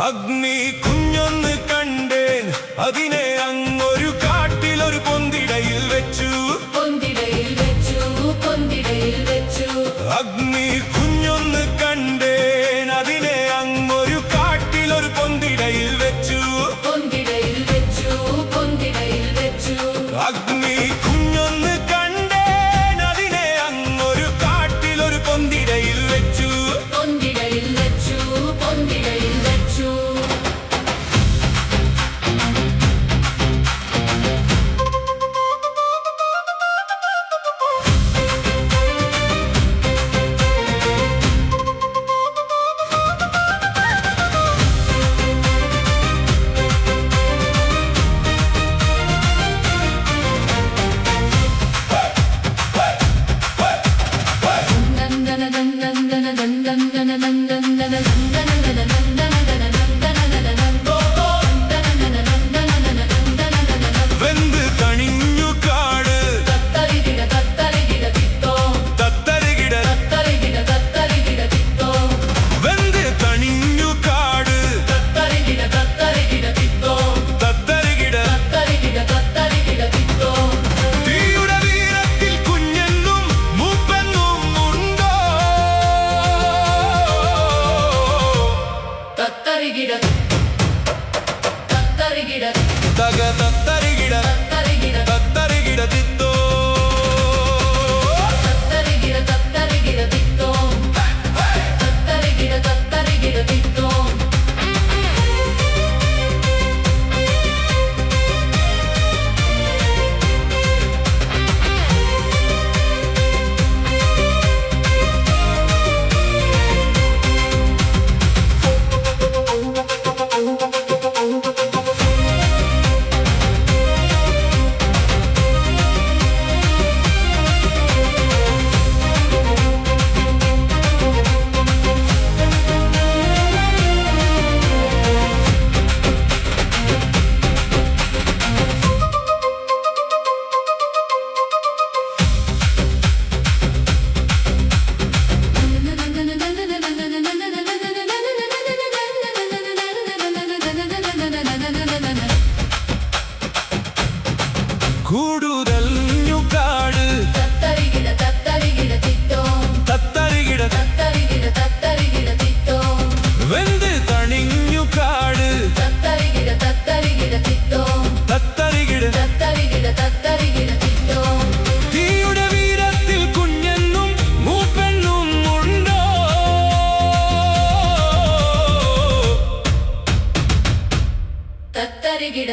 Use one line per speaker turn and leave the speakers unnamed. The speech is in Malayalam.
അഗ്നി കുഞ്ഞൊന്ന് കണ്ടേൻ, അതിനെ അങ്ങൊരു കാട്ടിലൊരു പൊന്തിടയിൽ വെച്ചു. അഗ്നി കുഞ്ഞൊന്ന് കണ്ടേൻ, അതിനെ അങ്ങൊരു കാട്ടിലൊരു പൊന്തിടയിൽ വെച്ചു. അഗ്നി കുഞ്ഞൊന്ന് കണ്ടേൻ, അതിനെ അങ്ങൊരു കാട്ടിലൊരു പൊന്തിടയിൽ വെച്ചു. വെന്ത് തണിഞ്ഞു കാട്, തത്തരികിട. വെന്ത് തണിഞ്ഞു കാട്, തത്തരികിട. തീയുടെ വീരത്തിൽ കുഞ്ഞെന്നും മൂപ്പെന്നും ഉണ്ടോ?
തത്തരികിട
തക തത്തരികിട, തത്തരികിട തിത്തോ. കൂടുതൽഞ്ഞു കാട്, തത്തരികിട. വെന്ത് തണിഞ്ഞു കാട്, തത്തരികിട. തീയുടെ വീരത്തിൽ കുഞ്ഞെന്നും മൂപ്പെന്നും ഉണ്ടോ?
തത്തരികിട